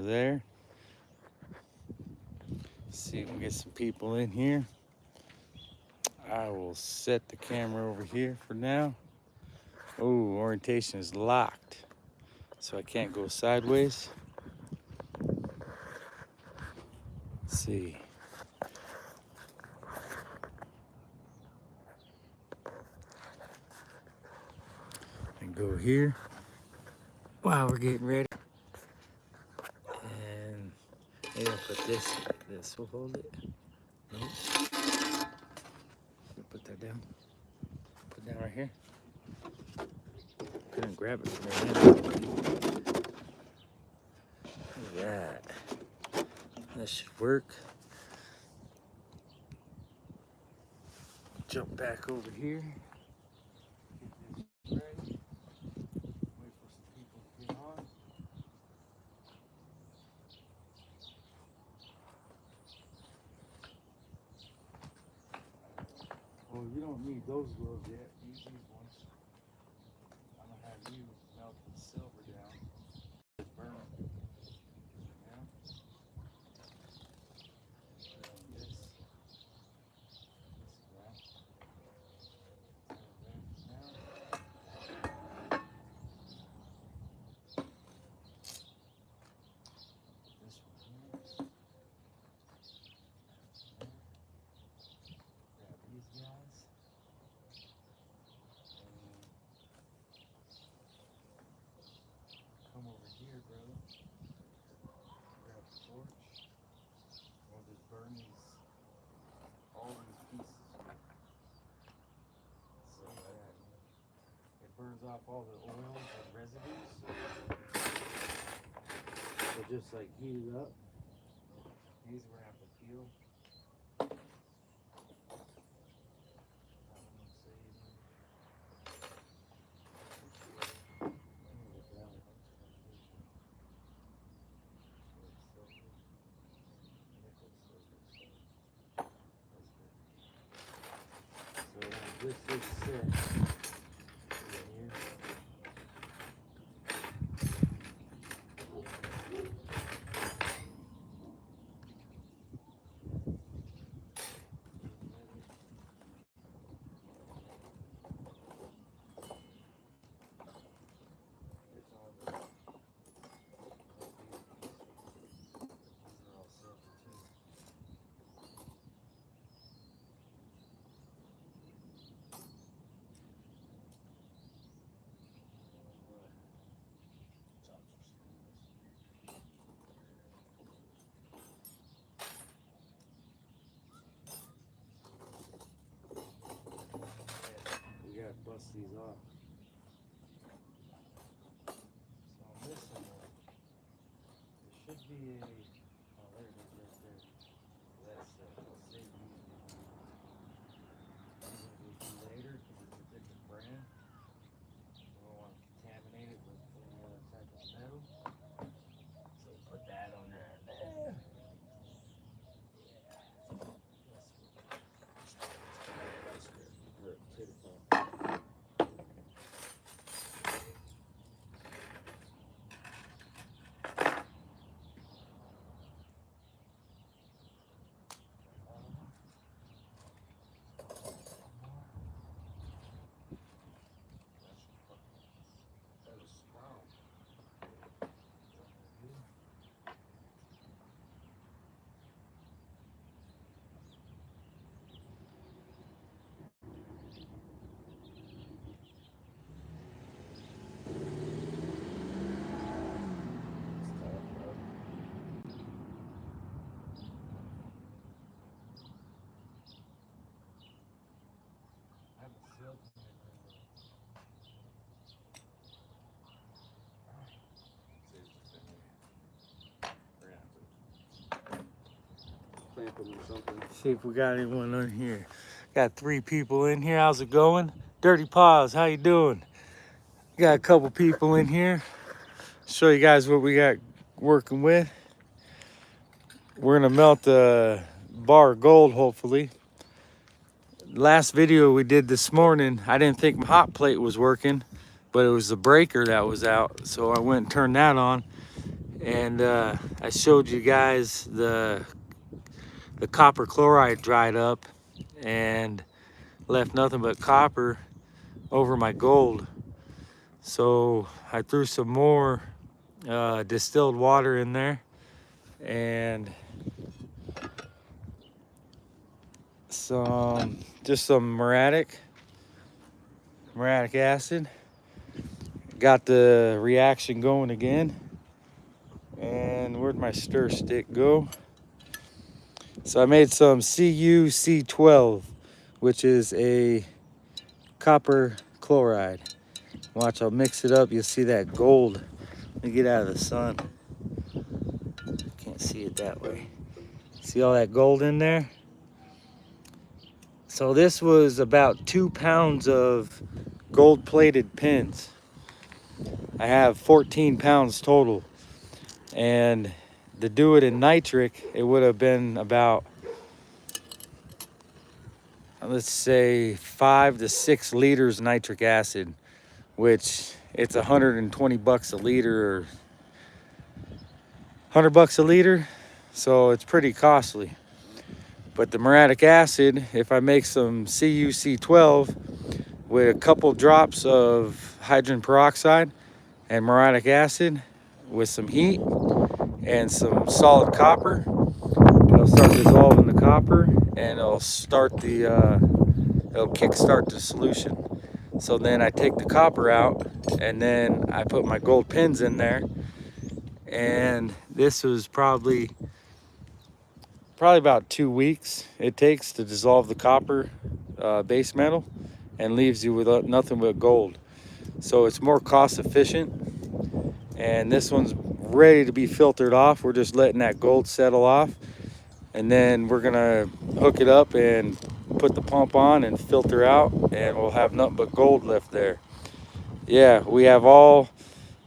there. Let's see if we can get some people in here. I will set the camera over here for now. Oh, orientation is locked, so I can't go sideways. Let's see. And go here. Wow, we're getting ready. And maybe I'll put this. This will hold it. Nope. Put that down. Put it down right here. Couldn't grab it from your hand. Look at that. That should work. Jump back over here. Get this ready. Wait for some people to get on. Well, you don't need those gloves yet. Use these ones. I'm gonna have you melt the silver down. Just burn it. Yeah. This guy. This one here. Grab these guys. Come over here, brother. Grab the torch. We'll just burn all these pieces. So that it burns off all the oils and residues. So just like heat it up. These we're gonna have to peel. This is set. Bust these off. So I'm missing one. There should be a. Oh, there it is right there. That's I'll save these. These will be later because it's a different brand. We don't want to contaminate it with any other type of metal. So put that on there. See if we got anyone on here. Got 3 people in here. How's it going? Dirty Paws, how you doing? Got a couple people in here. Show you guys what we got working with. We're gonna melt the bar of gold, hopefully. Last video we did this morning, I didn't think my hot plate was working, but it was the breaker that was out. So I went and turned that on. And I showed you guys the copper chloride dried up and left nothing but copper over my gold. So I threw some more distilled water in there and some muriatic acid. Got the reaction going again. And where'd my stir stick go? So I made some CuC12, which is a copper chloride. Watch, I'll mix it up. You'll see that gold. Let me get out of the sun. Can't see it that way. See all that gold in there? So this was about 2 pounds of gold-plated pins. I have 14 pounds total. And to do it in nitric, it would have been about, let's say, 5 to 6 liters nitric acid, which it's $120 a liter, or $100 a liter. So it's pretty costly. But the muriatic acid, if I make some CuC12 with a couple drops of hydrogen peroxide and muriatic acid with some heat and some solid copper, it'll start dissolving the copper and it'll start the it'll kickstart the solution. So then I take the copper out and then I put my gold pins in there, and this was probably about 2 weeks it takes to dissolve the copper base metal and leaves you with nothing but gold. So it's more cost efficient, and this one's ready to be filtered off. We're just letting that gold settle off, and then we're gonna hook it up and put the pump on and filter out, and we'll have nothing but gold left there. Yeah, we're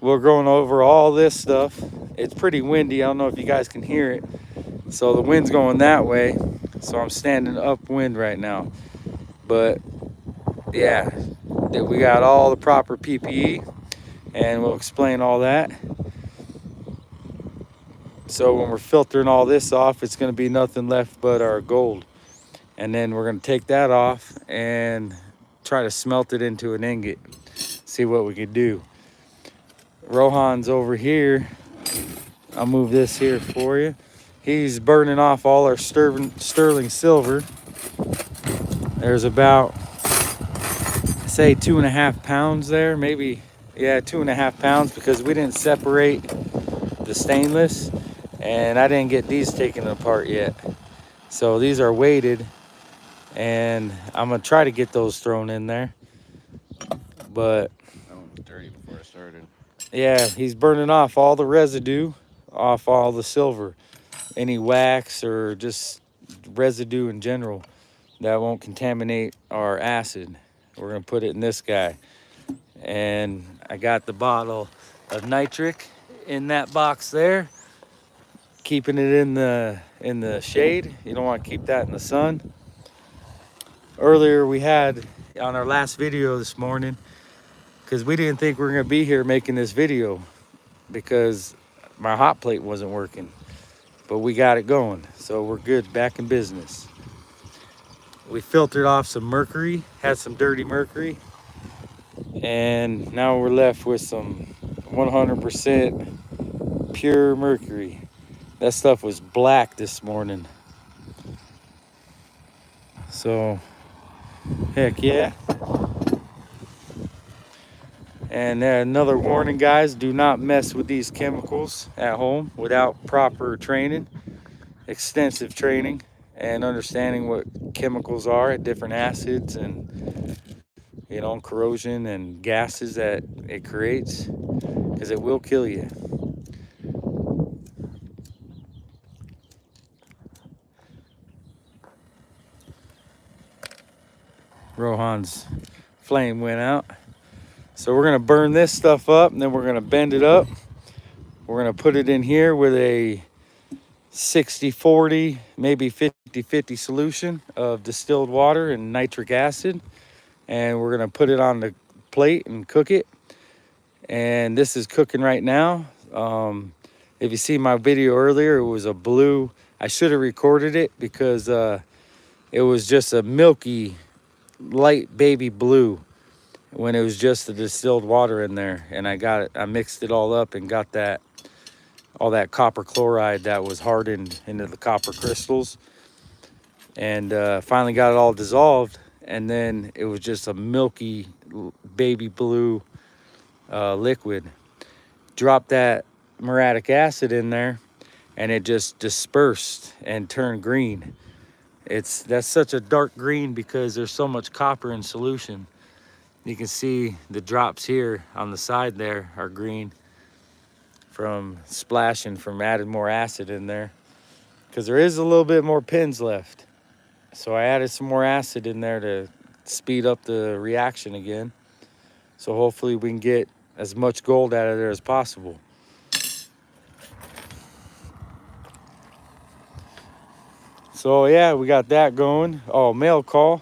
going over all this stuff. It's pretty windy. I don't know if you guys can hear it. So the wind's going that way, so I'm standing upwind right now. But yeah, we got all the proper PPE, and we'll explain all that. So when we're filtering all this off, it's going to be nothing left but our gold. And then we're going to take that off and try to smelt it into an ingot, see what we can do. Rohan's over here. I'll move this here for you. He's burning off all our sterling silver. There's about, say, 2.5 pounds there, maybe, yeah, 2.5 pounds, because we didn't separate the stainless, and I didn't get these taken apart yet. So these are weighted, and I'm gonna try to get those thrown in there. But that one was dirty before I started. Yeah, he's burning off all the residue off all the silver. Any wax or just residue in general that won't contaminate our acid. We're gonna put it in this guy. And I got the bottle of nitric in that box there, keeping it in the shade. You don't want to keep that in the sun. Earlier we had on our last video this morning, because we didn't think we were gonna be here making this video because my hot plate wasn't working. But we got it going, so we're good, back in business. We filtered off some mercury, had some dirty mercury, and now we're left with some 100% pure mercury. That stuff was black this morning. So, heck yeah. And another warning, guys, do not mess with these chemicals at home without proper training, extensive training, and understanding what chemicals are at different acids and, you know, corrosion and gases that it creates, because it will kill you. Rohan's flame went out. So we're gonna burn this stuff up, and then we're gonna bend it up. We're gonna put it in here with a 60-40, maybe 50-50 solution of distilled water and nitric acid. And we're gonna put it on the plate and cook it. And this is cooking right now. If you see my video earlier, it was a blue. I should have recorded it because it was just a milky, light baby blue when it was just the distilled water in there. And I mixed it all up and got all that copper chloride that was hardened into the copper crystals. And finally got it all dissolved. And then it was just a milky baby blue liquid. Dropped that muriatic acid in there and it just dispersed and turned green. That's such a dark green because there's so much copper in solution. You can see the drops here on the side there are green from splashing, from adding more acid in there, because there is a little bit more pins left. So I added some more acid in there to speed up the reaction again. So hopefully we can get as much gold out of there as possible. So yeah, we got that going. Oh, mail call.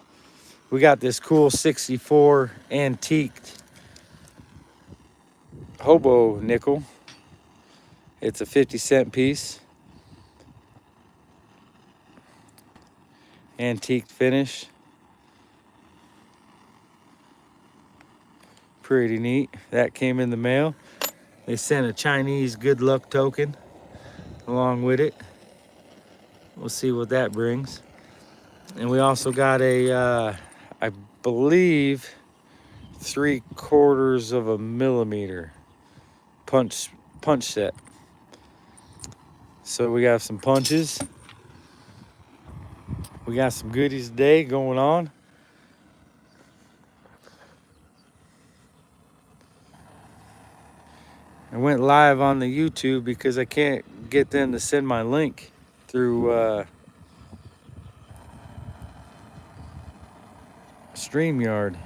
We got this cool 64 antiqued hobo nickel. It's a 50-cent piece. Antique finish. Pretty neat. That came in the mail. They sent a Chinese good luck token along with it. We'll see what that brings. And we also got a, I believe, 3/4 of a millimeter punch set. So we got some punches. We got some goodies today going on. I went live on the YouTube because I can't get them to send my link through StreamYard.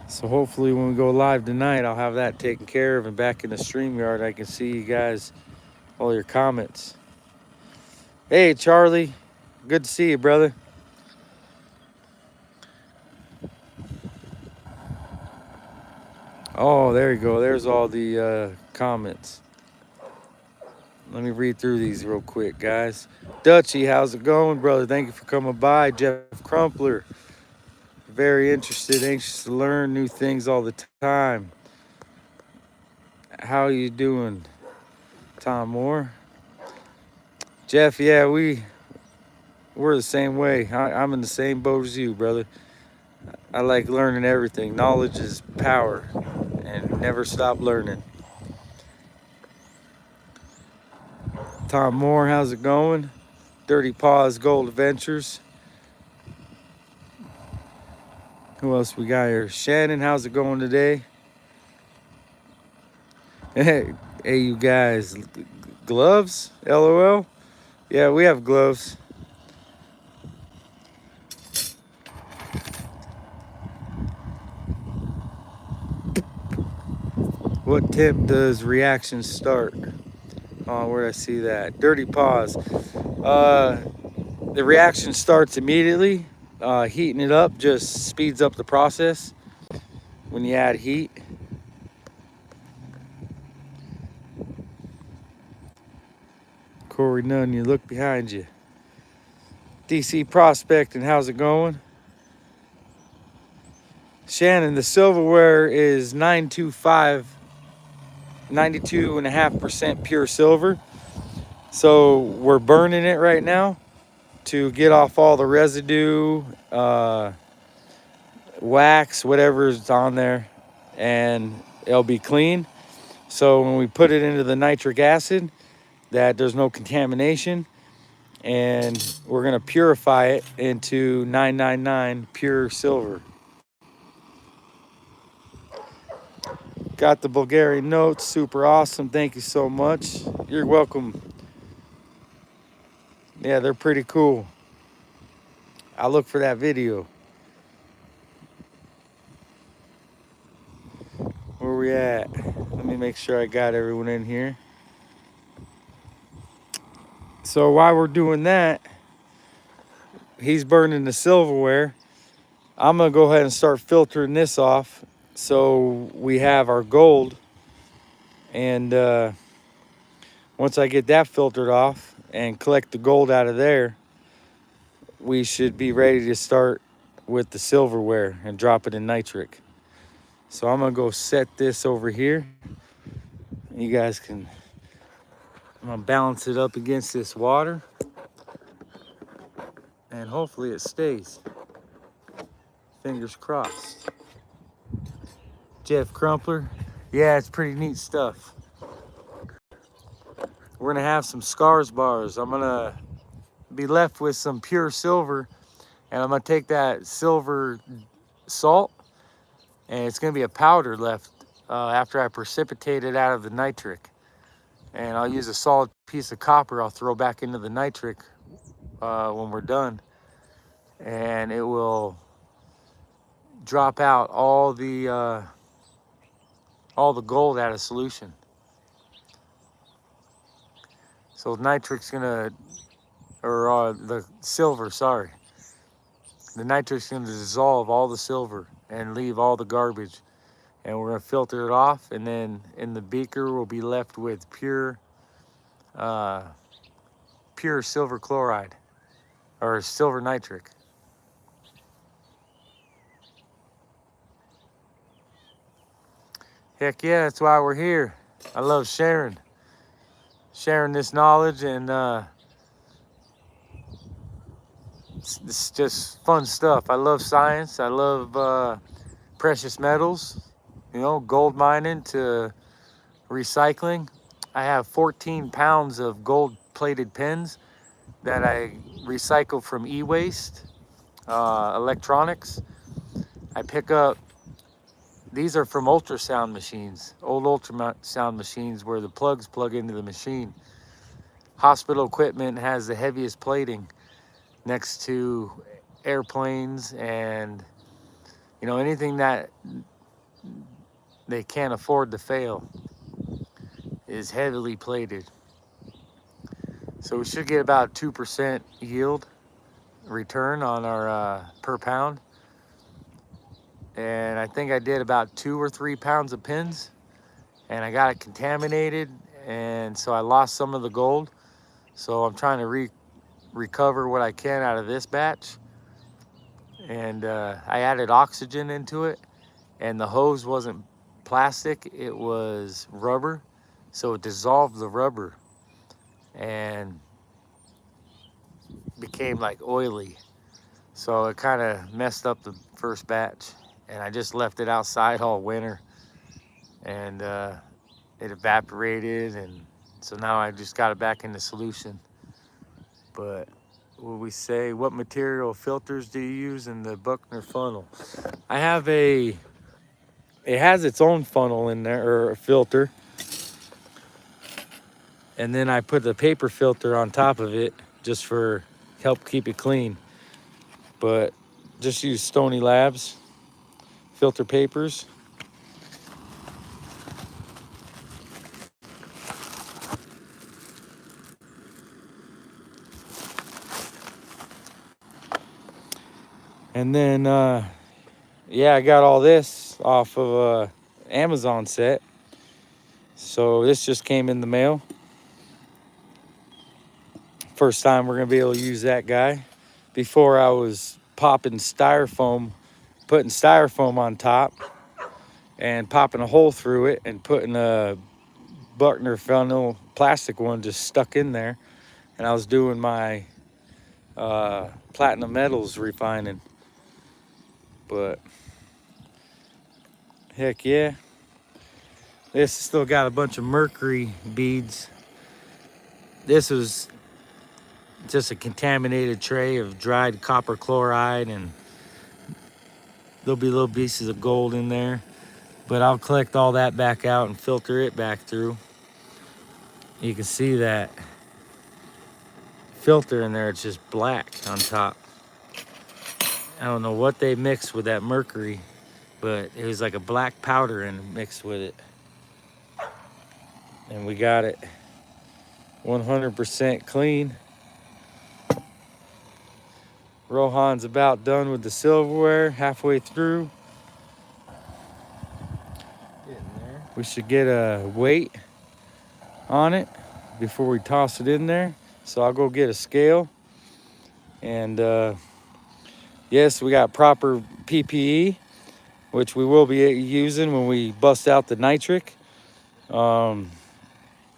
So hopefully when we go live tonight, I'll have that taken care of, and back in the StreamYard, I can see you guys, all your comments. Hey, Charlie. Good to see you, brother. Oh, there you go. There's all the comments. Let me read through these real quick, guys. Dutchy, how's it going, brother? Thank you for coming by. Jeff Crumpler. Very interested, anxious to learn new things all the time. How you doing, Tom Moore? Jeff, yeah, we're the same way. I'm in the same boat as you, brother. I like learning everything. Knowledge is power, and never stop learning. Tom Moore, how's it going? Dirty Paws Gold Adventures. Who else we got here? Shannon, how's it going today? Hey, you guys, gloves? LOL? Yeah, we have gloves. What temp does reaction start? Oh, where did I see that? Dirty Paws. The reaction starts immediately. Heating it up just speeds up the process when you add heat. Corey Nunn, you look behind you. DC Prospecting, how's it going? Shannon, the silverware is 92.5% pure silver. So we're burning it right now to get off all the residue, wax, whatever's on there, and it'll be clean. So when we put it into the nitric acid, that there's no contamination, and we're gonna purify it into 999 pure silver. Got the Bulgarian notes, super awesome. Thank you so much. You're welcome. Yeah, they're pretty cool. I'll look for that video. Where we at? Let me make sure I got everyone in here. So while we're doing that, he's burning the silverware. I'm gonna go ahead and start filtering this off so we have our gold. And Once I get that filtered off and collect the gold out of there, we should be ready to start with the silverware and drop it in nitric. So I'm gonna go set this over here. You guys can, I'm gonna balance it up against this water and hopefully it stays. Fingers crossed. Jeff Crumpler. Yeah, it's pretty neat stuff. We're gonna have some scars bars. I'm gonna be left with some pure silver, and I'm gonna take that silver salt, and it's gonna be a powder left after I precipitate it out of the nitric. And I'll use a solid piece of copper I'll throw back into the nitric when we're done, and it will drop out all the gold out of solution. So nitric's gonna, or the silver, sorry. The nitric's gonna dissolve all the silver and leave all the garbage. And we're gonna filter it off, and then in the beaker we'll be left with pure silver chloride, or silver nitric. Heck yeah, that's why we're here. I love sharing this knowledge, and it's just fun stuff. I love science. I love precious metals, you know, gold mining to recycling. I have 14 pounds of gold plated pens that I recycle from e-waste, electronics. I pick up, these are from ultrasound machines, old ultrasound machines where the plugs plug into the machine. Hospital equipment has the heaviest plating next to airplanes and, you know, anything that they can't afford to fail is heavily plated. So we should get about 2% yield return on our per pound. And I think I did about 2 or 3 pounds of pins, and I got it contaminated, and so I lost some of the gold. So I'm trying to recover what I can out of this batch. And I added oxygen into it, and the hose wasn't plastic, it was rubber. So it dissolved the rubber and became like oily. So it kind of messed up the first batch, and I just left it outside all winter, and it evaporated, and so now I just got it back in the solution. But what we say, what material filters do you use in the Buckner funnel? I have it has its own funnel in there, or a filter, and then I put the paper filter on top of it just for help keep it clean. But just use Stony Labs filter papers. And then yeah, I got all this off of Amazon set. So this just came in the mail. First time we're gonna be able to use that guy. Before I was popping styrofoam, putting styrofoam on top and popping a hole through it and putting a Buckner funnel plastic one just stuck in there. And I was doing my platinum metals refining. But heck yeah. This still got a bunch of mercury beads. This was just a contaminated tray of dried copper chloride, and there'll be little pieces of gold in there. But I'll collect all that back out and filter it back through. You can see that filter in there, it's just black on top. I don't know what they mixed with that mercury, but it was like a black powder and mixed with it. And we got it 100% clean. Rohan's about done with the silverware, halfway through. We should get a weight on it before we toss it in there. So I'll go get a scale. And yes, we got proper PPE, which we will be using when we bust out the nitric.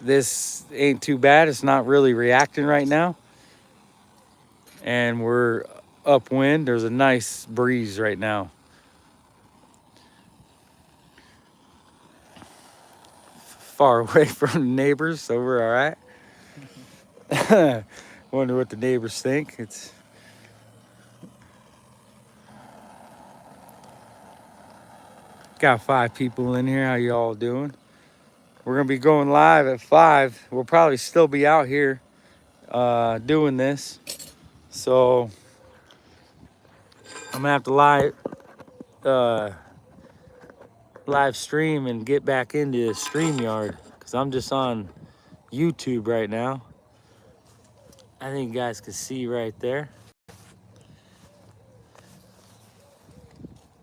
This ain't too bad. It's not really reacting right now. And we're upwind. There's a nice breeze right now. Far away from the neighbors, so we're all right. Wonder what the neighbors think. It's got 5 people in here. How y'all doing? We're gonna be going live at 5. We'll probably still be out here doing this. So I'm gonna have to live stream and get back into StreamYard because I'm just on YouTube right now. I think you guys can see right there.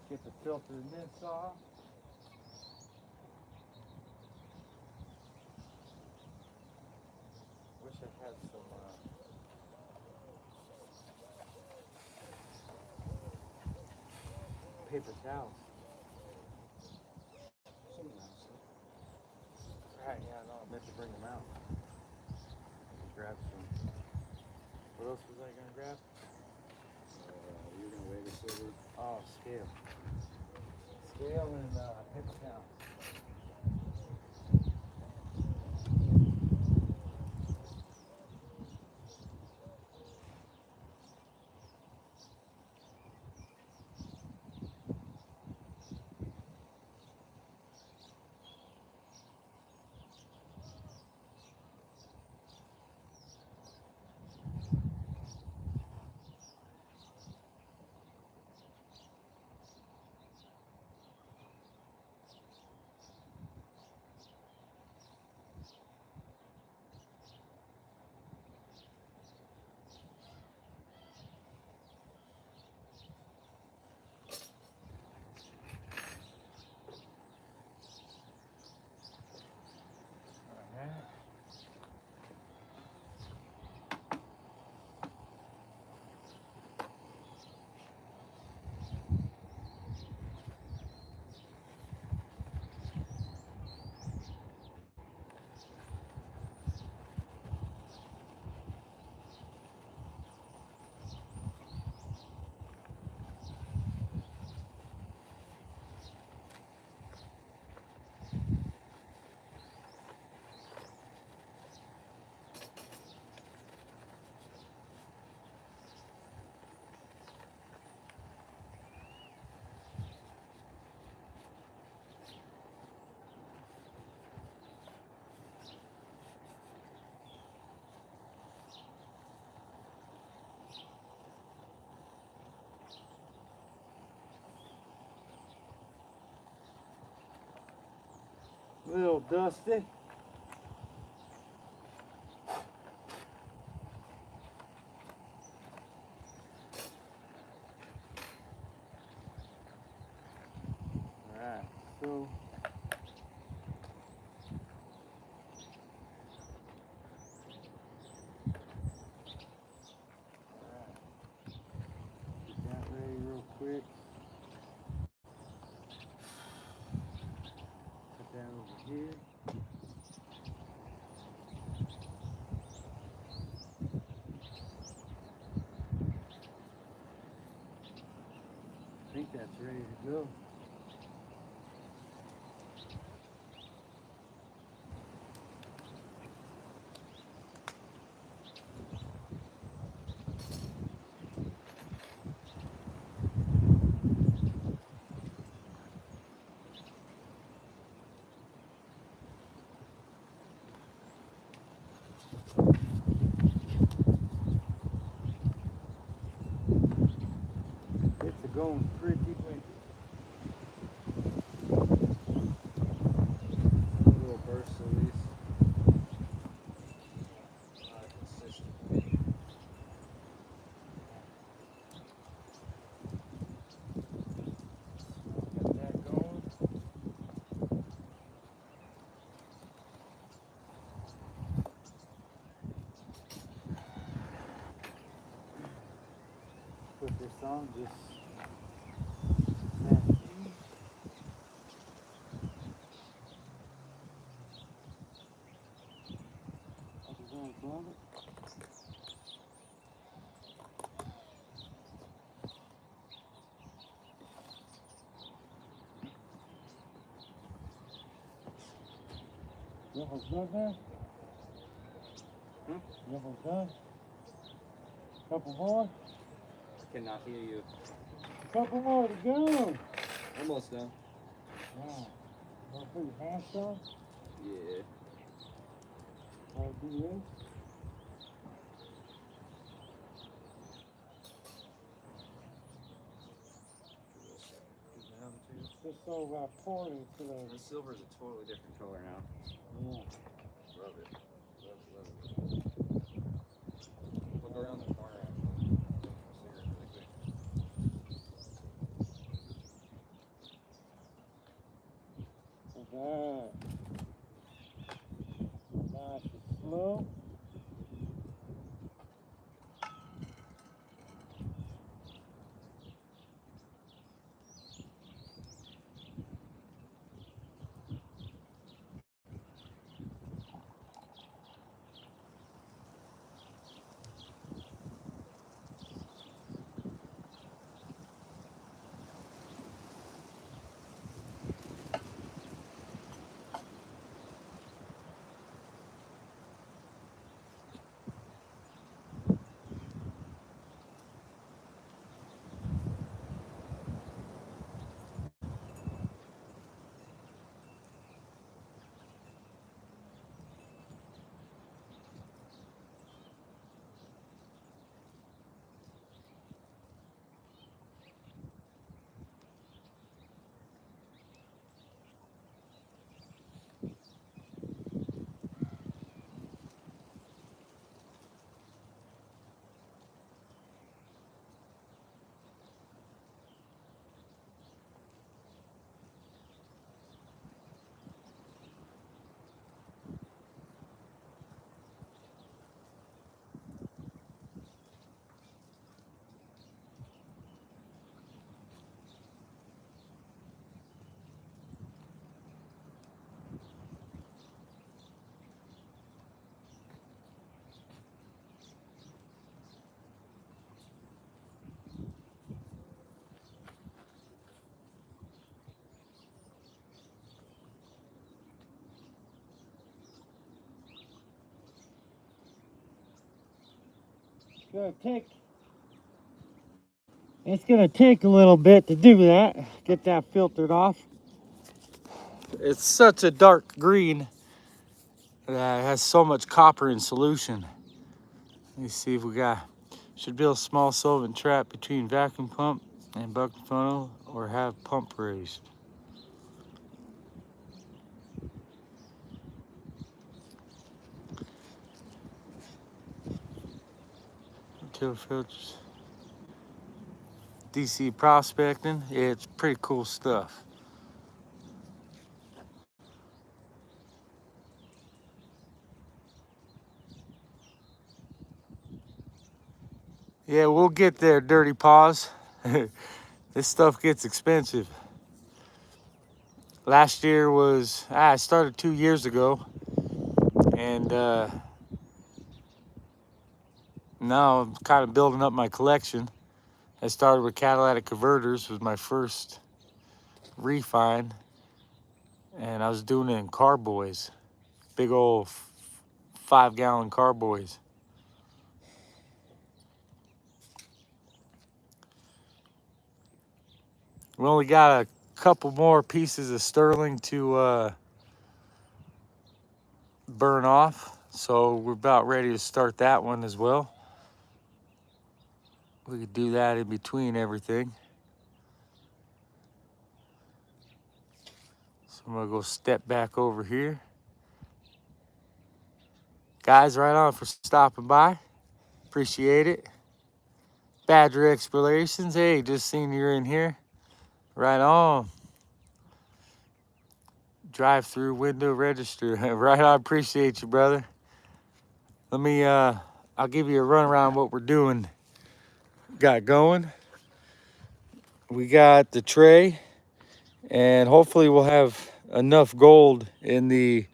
Get the filter nits off. Wish I had some paper towels. Right, yeah, no, I meant to bring them out. Grab some. What else was I gonna grab? You're gonna weigh the silver. Oh, scale. Scale and paper towels. Little dusty. Alright, so get that ready real quick. Put that over here. I think that's ready to go. It's going pretty quick. A little burst at least. Not consistent. Got that going. this on, just you almost done there? You almost done? Couple more? Cannot hear you. Couple more to go. Almost done. Wow. Want to put your hands on? Yeah. Want to do this? Just so pour it into the... The silver's a totally different color now. Yeah. Love it. Love it, love it. We'll go around the corner actually. Cigarette really quick. That. Nice and slow. It's gonna take a little bit to do that. Get that filtered off. It's such a dark green that it has so much copper in solution. Let me see if we should build a small solvent trap between vacuum pump and bucket funnel or have pump raised. Kill filters. DC prospecting, it's pretty cool stuff. Yeah, we'll get there, Dirty Paws. This stuff gets expensive. Last year I started 2 years ago, and now I'm kind of building up my collection. I started with catalytic converters, was my first refine, and I was doing it in carboys, big old 5-gallon carboys. We only got a couple more pieces of sterling to burn off, so we're about ready to start that one as well. We could do that in between everything. So I'm gonna go step back over here. Guys, right on for stopping by. Appreciate it. Badger Explorations, hey, just seen you're in here. Right on. Drive-through window register. Right on, appreciate you, brother. Let me, I'll give you a run around what we're doing. Got going. we got the tray, and hopefully we'll have enough gold in the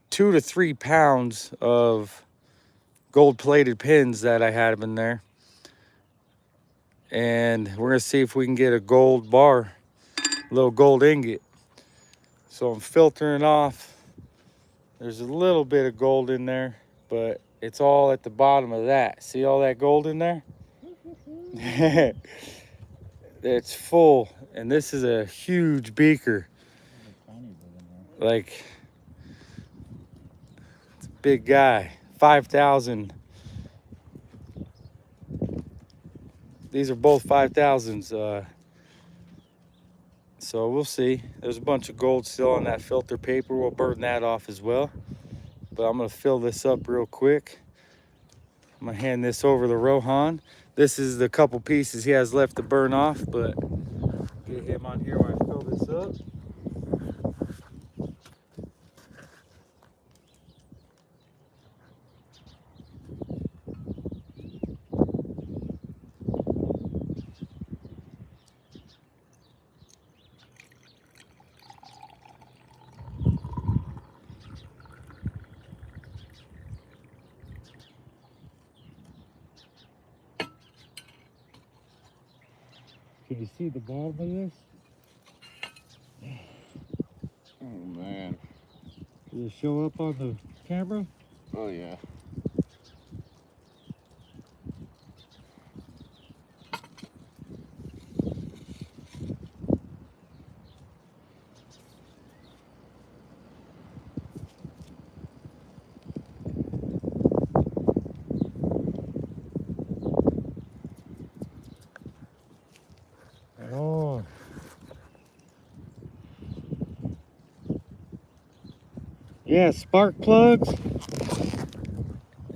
2 to 3 pounds of gold plated pins that I had in there. And we're gonna see if we can get a gold bar, a little gold ingot. So I'm filtering off. There's a little bit of gold in there, but it's all at the bottom of that. See all that gold in there? It's full, and this is a huge beaker. Like, it's a big guy. 5,000. These are both 5,000s. So we'll see. There's a bunch of gold still on that filter paper. We'll burn that off as well. But I'm gonna fill this up real quick. I'm gonna hand this over to Rohan. This is the couple pieces he has left to burn off, but get him on here while I fill this up. Can you see the bottom of this? Oh man. Did it show up on the camera? Oh yeah. Oh. Yeah, spark plugs.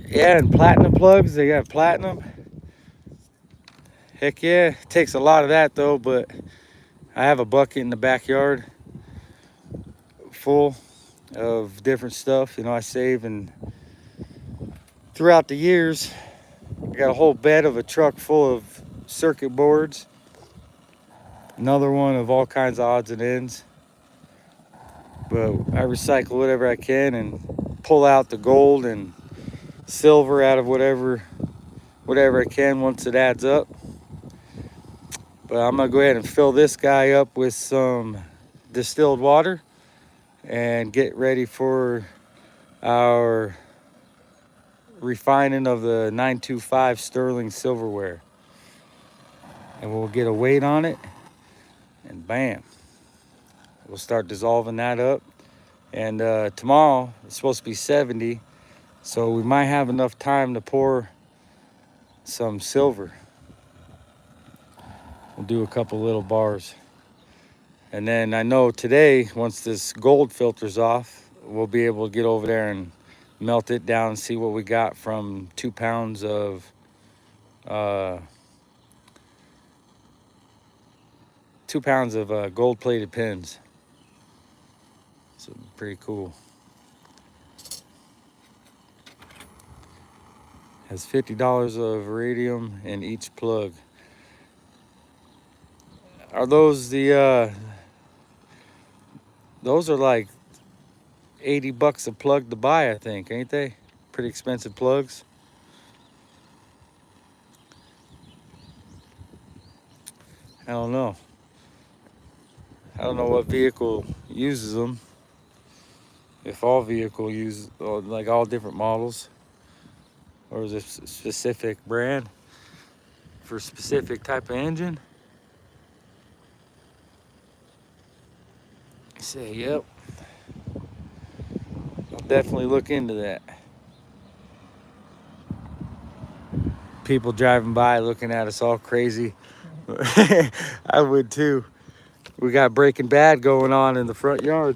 Yeah, and platinum plugs. They got platinum. Heck yeah. It takes a lot of that though, but I have a bucket in the backyard full of different stuff. You know, I save, and throughout the years, I got a whole bed of a truck full of circuit boards. Another one of all kinds of odds and ends. But I recycle whatever I can and pull out the gold and silver out of whatever I can once it adds up. But I'm gonna go ahead and fill this guy up with some distilled water and get ready for our refining of the 925 sterling silverware. And we'll get a weight on it, and bam, we'll start dissolving that up. And tomorrow it's supposed to be 70, so we might have enough time to pour some silver. We'll do a couple little bars. And then I know today, once this gold filters off, we'll be able to get over there and melt it down and see what we got from 2 pounds of 2 pounds of gold plated pins. So pretty cool. Has $50 of iridium in each plug. Are those the those are like $80 a plug to buy, I think, ain't they? Pretty expensive plugs. I don't know. I don't know what vehicle uses them. If all vehicle use, or like all different models, or is it a specific brand for a specific type of engine? Say, yep. I'll definitely look into that. People driving by looking at us all crazy. I would too. We got Breaking Bad going on in the front yard.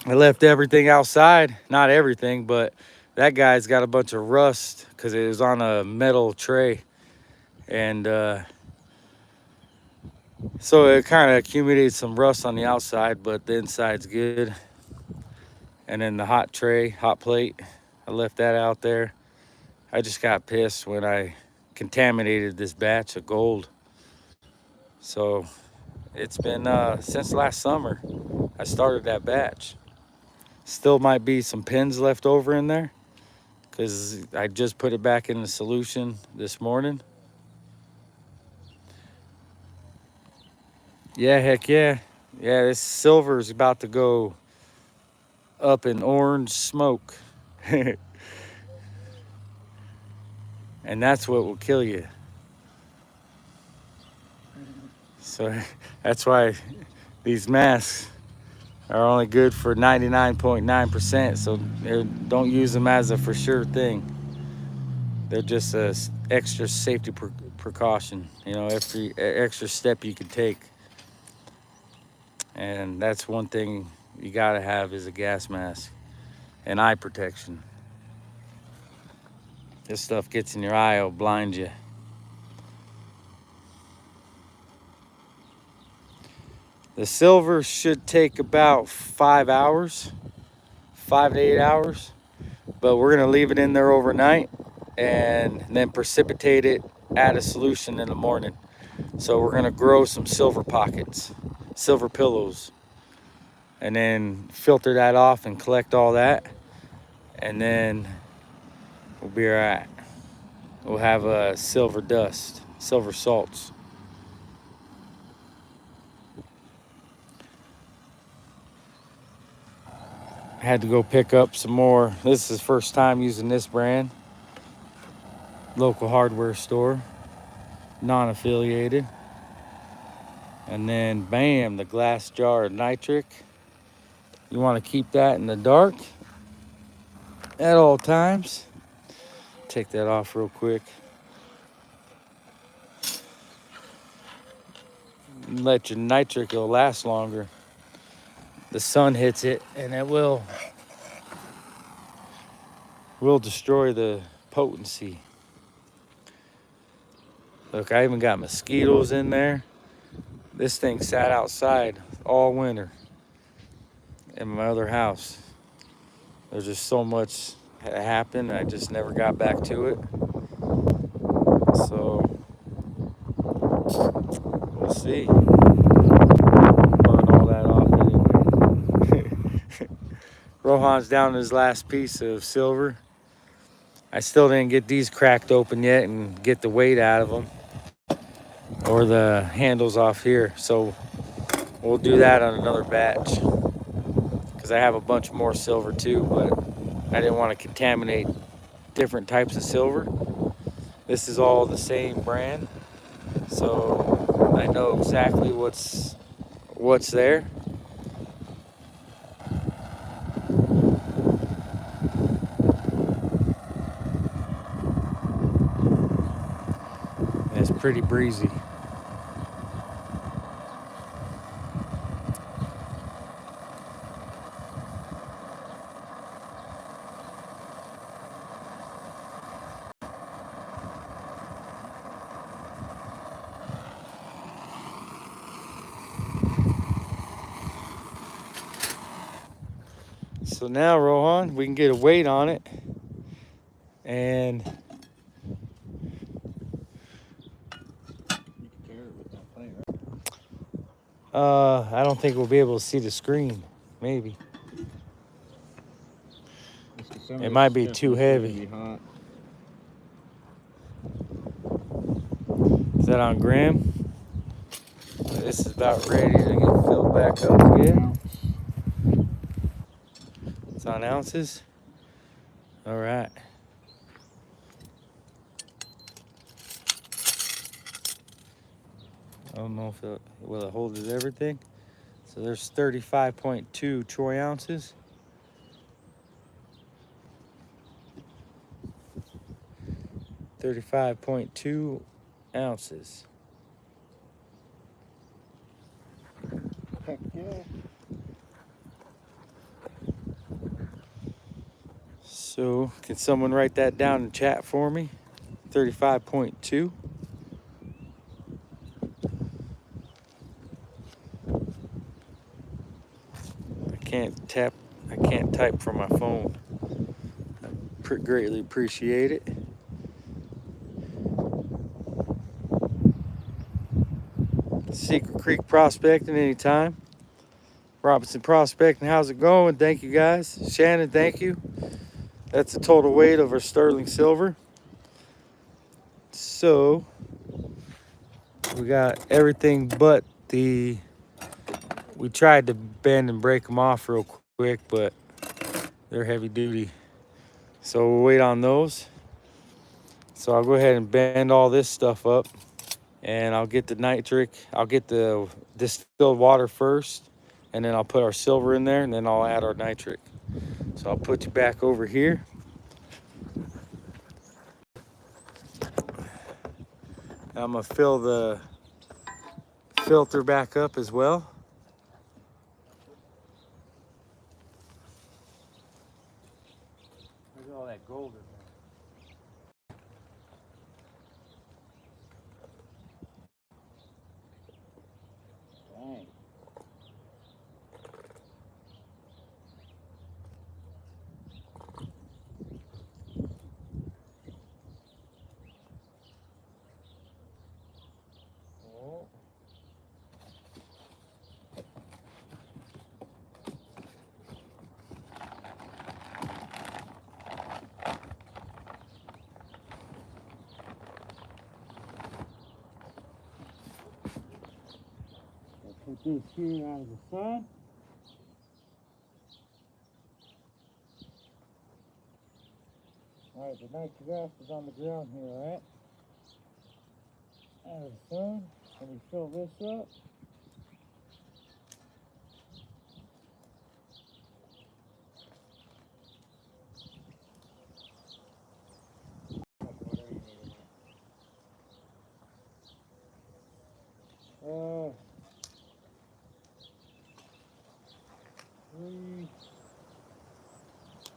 I left everything outside. Not everything, but that guy's got a bunch of rust because it was on a metal tray. And So it kind of accumulated some rust on the outside, but the inside's good. And then the hot tray, hot plate, I left that out there. I just got pissed when I contaminated this batch of gold. So it's been since last summer I started that batch. Still might be some pins left over in there because I just put it back in the solution this morning. Yeah, heck yeah. Yeah, this silver is about to go up in orange smoke. And that's what will kill you. So that's why these masks are only good for 99.9%. So don't use them as a for sure thing. They're just a extra safety precaution. You know, every extra step you can take. And that's one thing you gotta have is a gas mask and eye protection. This stuff gets in your eye, it'll blind you. The silver should take about 5 hours, 5 to 8 hours, but we're gonna leave it in there overnight and then precipitate it, add a solution in the morning. So we're gonna grow some silver pockets, silver pillows, and then filter that off and collect all that. And then we'll be all right. We'll have a silver dust, silver salts. I had to go pick up some more. This is first time using this brand. Local hardware store, non-affiliated. And then bam, the glass jar of nitric. You want to keep that in the dark at all times. Take that off real quick. Let your nitric, it'll last longer. The sun hits it and it will destroy the potency. Look, I even got mosquitoes in there. This thing sat outside all winter in my other house. There's just so much that happened. I just never got back to it. So we'll see. Burn all that off anyway. Rohan's down his last piece of silver. I still didn't get these cracked open yet and get the weight out of them or the handles off here. So we'll do that on another batch because I have a bunch more silver too, but I didn't want to contaminate different types of silver. This is all the same brand, so I know exactly what's there. And it's pretty breezy. So now, Rohan, we can get a weight on it, and You can carry it with that thing, right? I don't think we'll be able to see the screen. Maybe it might be too heavy. Hot. Is that on gram? This is about ready to get filled back up again. It's on ounces. All right. I don't know if will it hold everything. So there's 35.2 troy ounces. 35.2 ounces. Heck yeah. So can someone write that down in chat for me? 35.2. can't type from my phone. I greatly appreciate it. Secret Creek Prospecting anytime. Robinson Prospecting, how's it going? Thank you guys. Shannon, thank you. That's the total weight of our sterling silver. So we got everything but we tried to bend and break them off real quick, but they're heavy duty. So we'll wait on those. So I'll go ahead and bend all this stuff up, and I'll get the nitric. I'll get the distilled water first, and then I'll put our silver in there, and then I'll add our nitric. So I'll put you back over here. I'm gonna fill the filter back up as well. Look at all that gold in there. Dang. Oh. I'll put this here out of the sun. Alright, the nitric acid is on the ground here, alright? Out of the sun. Let me fill this up.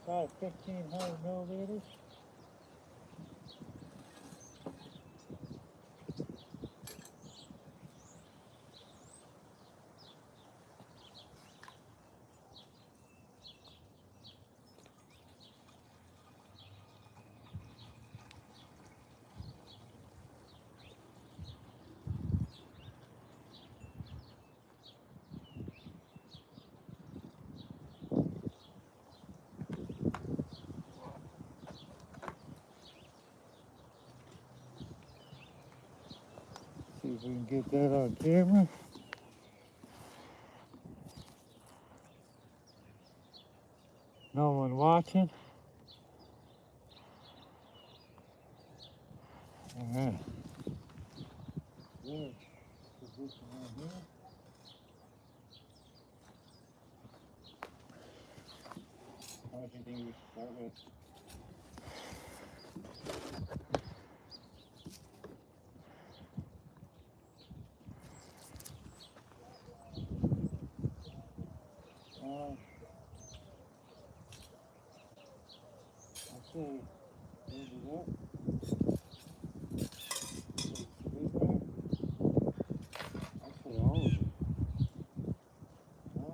About 1,500 milliliters. See if we can get that on camera. No one watching. Alright. Good. Position right here. How much do you think we should start with? I'll say, maybe that. I'll say all of it. No?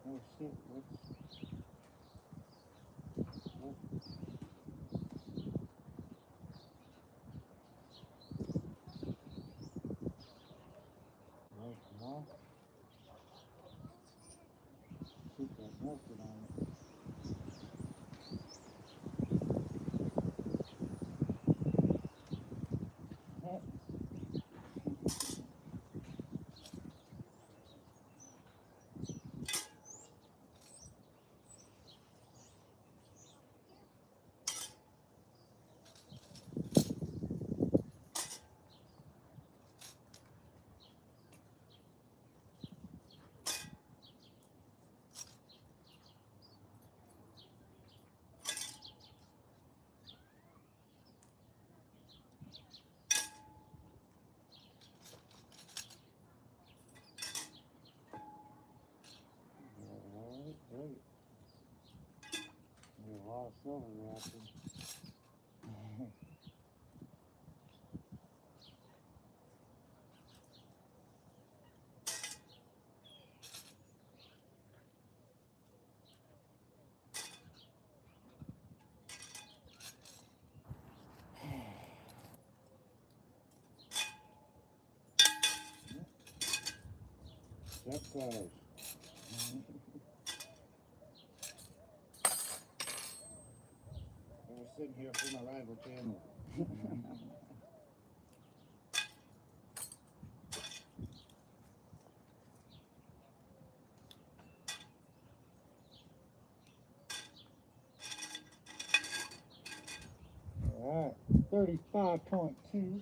Oh shit, what's overreacting. Check cars. I was sitting here for my rival channel. All right, 35.2.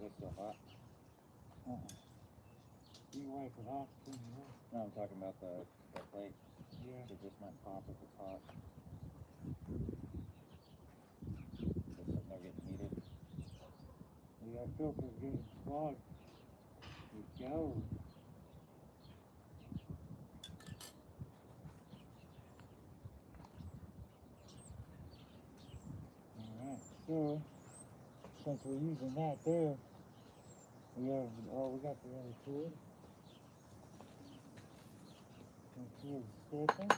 It's still hot. You wipe it off. No, I'm talking about the plate. Yeah. It just might pop if it's hot. Just sitting there getting heated. That filter's getting clogged. You go. Alright, so since we're using that there, we got the other fluid. And here's the second.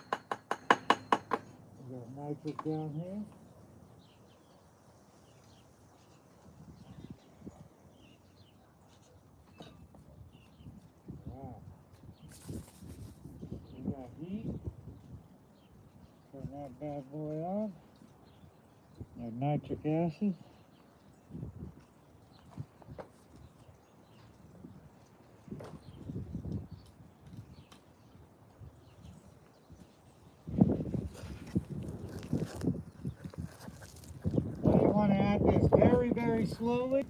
We got nitrate down here. Wow. We got heat. Turn that bad boy on. That nitric acid. Now you want to add this very, very slowly.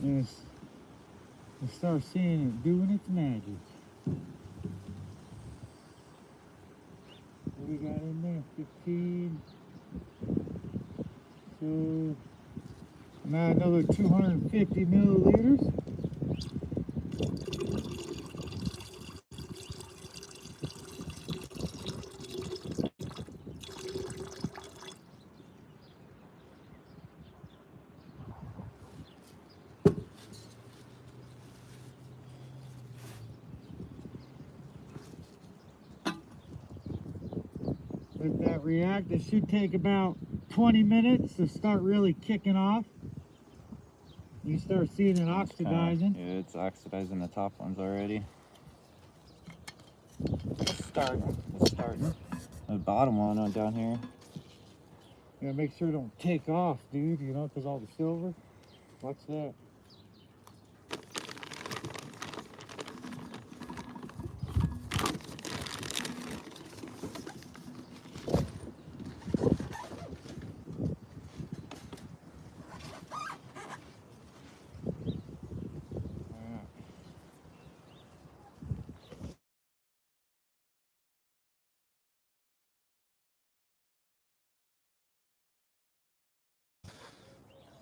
Yes. You start seeing it doing its magic. What we got in there? 15. So now another 250 milliliters. Let that react. It should take about 20 minutes to start really kicking off. You start seeing it oxidizing. Yeah, it's oxidizing the top ones already. It's starting. The bottom one on down here. You gotta make sure it don't take off, dude, you know, because all the silver. Watch that.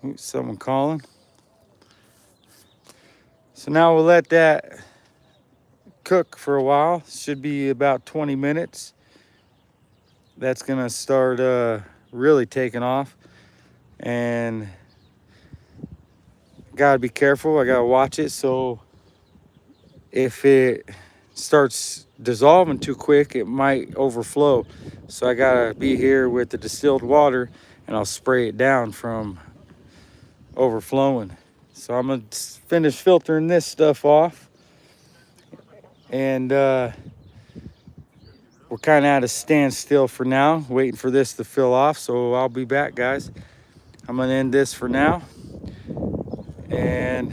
Ooh, someone calling. So now we'll let that cook for a while. Should be about 20 minutes. That's gonna start really taking off, and gotta be careful. I gotta watch it, so if it starts dissolving too quick, it might overflow. So I gotta be here with the distilled water, and I'll spray it down from overflowing. So I'm gonna finish filtering this stuff off, and we're kind of at a standstill for now, waiting for this to fill off. So I'll be back, guys. I'm gonna end this for now, and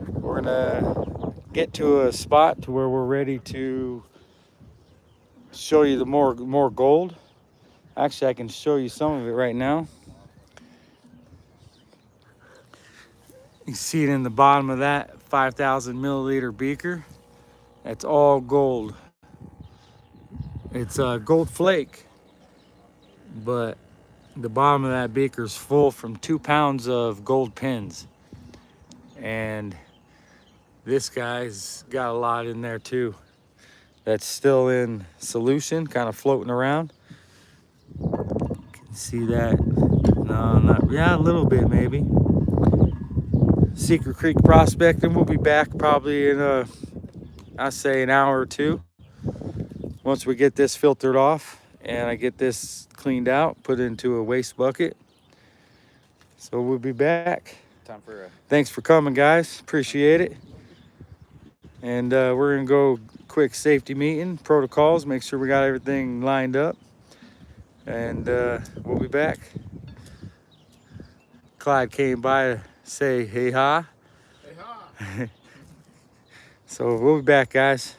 we're gonna get to a spot to where we're ready to show you the more gold. Actually, I can show you some of it right now. You can see it in the bottom of that 5,000 milliliter beaker. That's all gold. It's a gold flake, but the bottom of that beaker is full from 2 pounds of gold pins. And this guy's got a lot in there too. That's still in solution, kind of floating around. You can see that. No, not, yeah, a little bit maybe. Secret Creek prospecting. We'll be back probably in I'd say an hour or two. Once we get this filtered off and I get this cleaned out, put it into a waste bucket. So we'll be back. Time for Thanks for coming, guys. Appreciate it. And we're gonna go quick safety meeting, protocols, make sure we got everything lined up. And we'll be back. Clyde came by to say hey ha. Hey, ha. So we'll be back, guys.